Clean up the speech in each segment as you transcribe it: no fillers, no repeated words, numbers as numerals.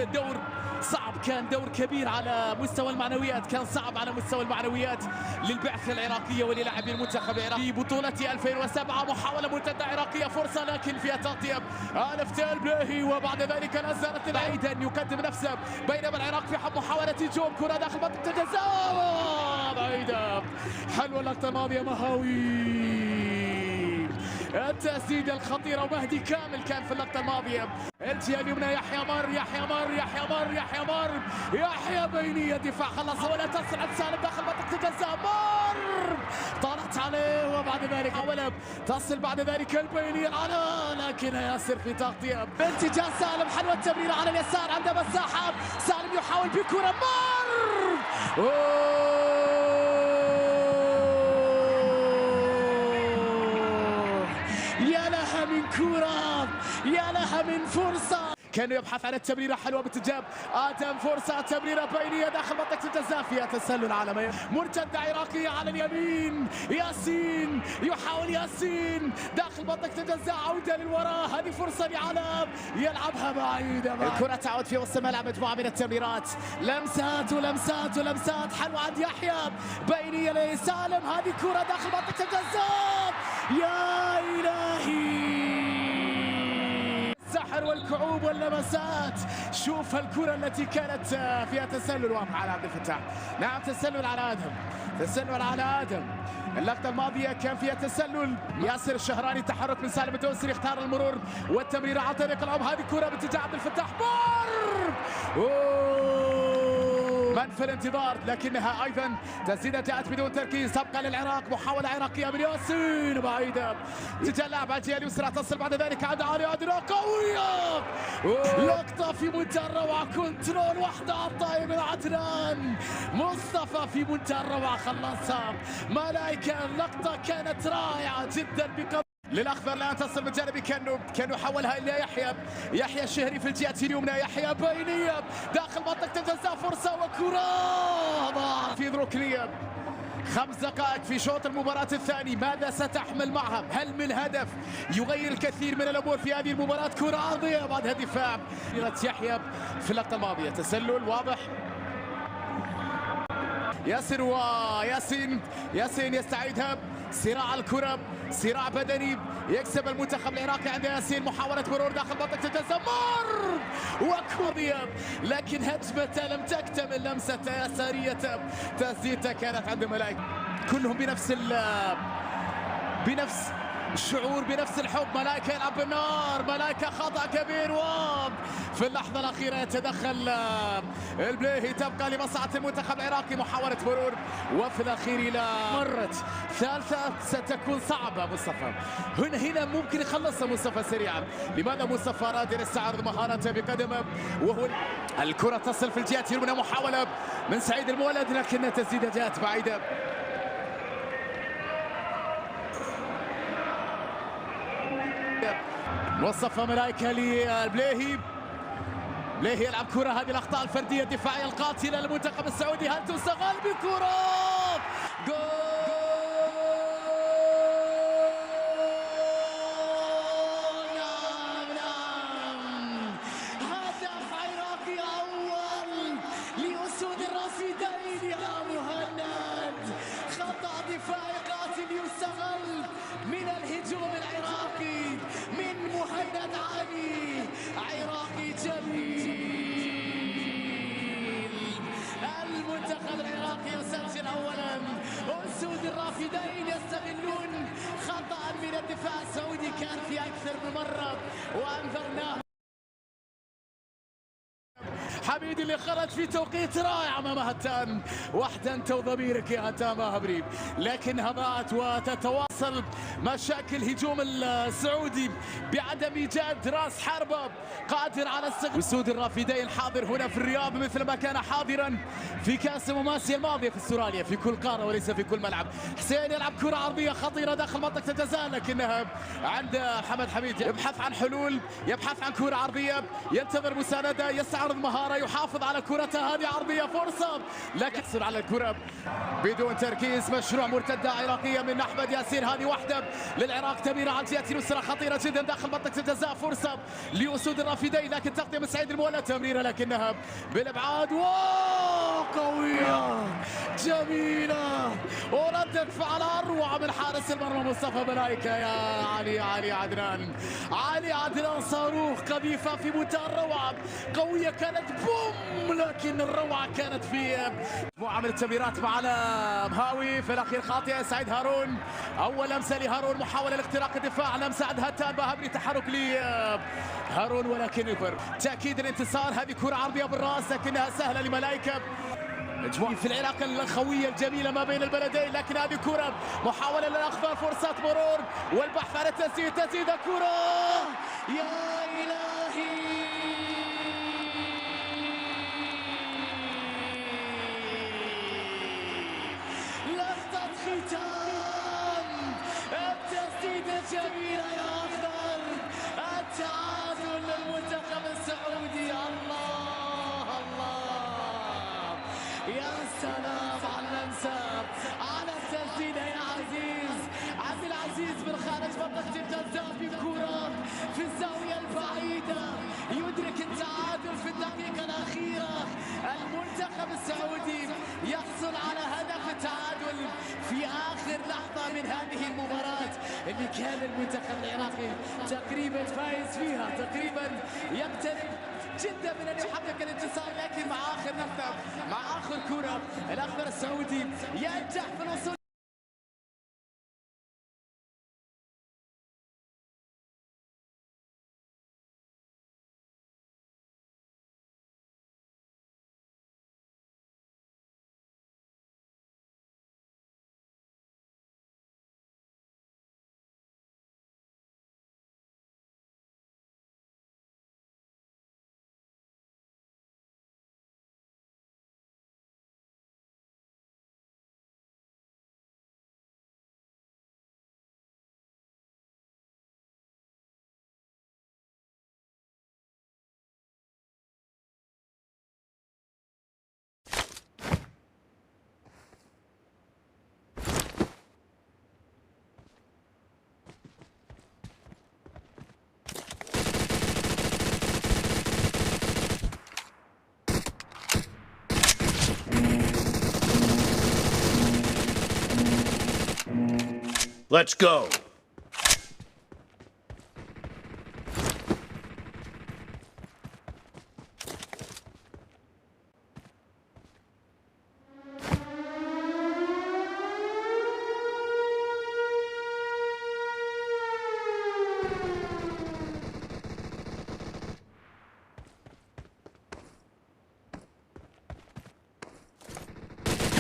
دور صعب، كان دور كبير على مستوى المعنويات، كان صعب على مستوى المعنويات للبعثة العراقية وللاعبي المنتخب العراقي في بطولة 2007. محاولة مرتدة عراقية، فرصة لكن فيها تغطية ألفتي البليهي، وبعد ذلك نزلت بعيدا يقدم نفسه، بينما العراق في محاولة هجوم، كرة داخل منطقة الجزاء بعيدة. حلوة اللقطة الماضية مهاوي، التسديدة الخطيرة، ومهدي كامل كان في اللقطة الماضية. الجهة اليمنى يحيى مر يحيى بينية دفاع خلص ولا تصل عند سالم داخل منطقة الجزاء، مر طارت عليه، وبعد ذلك حاولت تصل بعد ذلك البينية العلا، لكن ياسر في تغطية باتجاه سالم. حلوة التمريرة على اليسار عند مساحة، سالم يحاول بكرة، مر يا لها من كرة، يا لها من فرصة. كان يبحث عن التمريرة حلوة باتجاه آدم، فرصة تمريرة بينية داخل منطقة الجزاء، فيها تسلل عالمي، مرتدة عراقية على اليمين، ياسين يحاول، ياسين داخل منطقة الجزاء، عودة للوراء، هذه فرصة لعلم يلعبها بعيدة. الكرة تعود في وسط الملعب، مجموعة من التمريرات، لمسات ولمسات ولمسات، حلوة عند يحيى، بينية لسالم، هذه كرة داخل منطقة الجزاء، يا إلهي السحر والكعوب واللمسات. شوف الكرة التي كانت فيها تسلل واقع على عبد الفتاح، نعم تسلل على آدم، تسلل على آدم. اللقطة الماضية كان فيها تسلل، ياسر الشهراني تحرك من سالم الدوسري، اختار المرور والتمرير عن طريق العمق، هذه كرة باتجاه عبد الفتاح، من في الانتظار، لكنها ايضا تسديده جاءت بدون تركيز، تبقى للعراق. محاوله عراقيه من ياسين بعيده، اتجاه اللاعب على الجهه اليسرى، تصل بعد ذلك عند علي عدنان قويه، لقطه في منتهى الروعه، كنترول واحده على الطاير من عدنان، مصطفى في منتهى الروعه خلصها، ملائكه. اللقطه كانت رائعه جدا للاخضر، لا تصل من جانب كانوا حولها الى يحيى الشهري في الجهه اليمنى، يحيى بينيه داخل منطقه الجزاء، فرصه وكره في ركنيه. 5 دقائق في شوط المباراة الثاني، ماذا ستحمل معها؟ هل من هدف يغير الكثير من الأمور في هذه المباراة؟ كرة عرضية بعدها دفاع يحيى في اللقطة الماضية، تسلل واضح، ياسر وياسين، ياسين يستعيدها، صراع الكرة، صراع بدني، يكسب المنتخب العراقي عند ياسين. محاولة مرور داخل منطقة الجزاء، مر وكوريا، لكن هجمته لم تكتمل، لمسة يسارية، تسديدته كانت عند ملائكة، كلهم بنفس الشعور، بنفس الحب. ملائكة يلعب بالنار، ملائكة خطأ كبير، وفي اللحظة الأخيرة يتدخل البليهي، تبقى لمصلحة المنتخب العراقي محاولة مرور، وفي الأخير إلى مرت ثالثة ستكون صعبة. مصطفى هنا ممكن يخلصها مصطفى سريعا، لماذا مصطفى أراد أن يستعرض مهارته بقدمه، وهو الكرة تصل في الجهة اليمنى، محاولة من سعيد المولد، لكن تسديدة جاءت بعيدة. مصطفى ملائكة للبليهي، بليهي يلعب كرة، هذه الأخطاء الفردية الدفاعية القاتلة للمنتخب السعودي، هل تستغل بكرة؟ جول! نعم هدف عراقي أول لأسود الرافدين يا مهند، خطأ دفاعي قاتل يستغل من الهجوم العراقي من مهند علي، عراقي جميل. المنتخب العراقي يسجل اولا، اسود الرافدين يستغلون خطأ من الدفاع السعودي، كان في اكثر من مرة وانذرناه. حميد اللي خرج في توقيت رائع امام هتان، وحده انت وضميرك يا هتان مهبري، لكن هبات وتتواصل مشاكل هجوم السعودي بعدم ايجاد راس حربه قادر على استغلال. اسود الرافدين حاضر هنا في الرياض مثل ما كان حاضرا في كاس آسيا الماضيه في استراليا، في كل قاره وليس في كل ملعب. حسين يلعب كره عرضيه خطيره داخل منطقه الجزاء، لكنها عند محمد حميد، يبحث عن حلول، يبحث عن كره عرضيه، ينتظر مسانده، يستعرض مهاره، يحافظ على كرته هذه، عرضية فرصة لكن يحصل على الكرة بدون تركيز. مشروع مرتدة عراقية من أحمد ياسين، هذه واحدة للعراق، تمريرة على الجهة اليسرى خطيرة جدا داخل منطقة الجزاء، فرصة لأسود الرافدين لكن تغطية من سعيد المولى، تمريرة لكنها بالابعاد. قوية جميلة وردة فعل أروع من حارس المرمى مصطفى ملايكة. يا علي عدنان، علي عدنان صاروخ قذيفة في منتهى الروعة، قوية كانت بوم، لكن الروعة كانت في مجموعة من التمريرات معنا مهاوي في الأخير خاطئة. سعيد هارون، أول لمسة لهارون، محاولة لاختراق الدفاع، لمسة عند هتان بهبري، تحرك لهارون ولكن يفر تأكيد الانتصار. هذه كرة عرضية بالرأس لكنها سهلة لملايكة في العلاقة الخوية الجميلة ما بين البلدين، لكن هذه كرة محاولة للأخذ فرصة مرور والبحث عن التسديد، تسديد كرة يا إلهي. لقطة ختام، التسديدة جميلة يا أخضر، التعادل للمنتخب السعودي. الله الله، يا سلام على اللمسة، على التسديدة يا عزيز. عبد العزيز من خارج منطقة الجزاء بكرة في الزاوية البعيدة يدرك التعادل في الدقيقة الأخيرة. المنتخب السعودي يحصل على هدف التعادل في آخر لحظة من هذه المباراة اللي كان المنتخب العراقي تقريبا فايز فيها، تقريبا يقترب جدا من ان يحقق الانتصار، لكن مع اخر نفذه، مع اخر كره، الاخضر السعودي ينجح في الوصول. Let's go.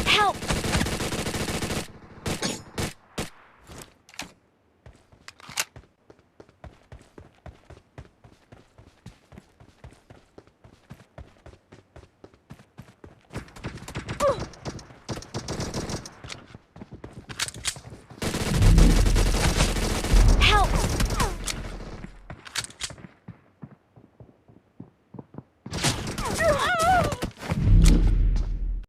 Help!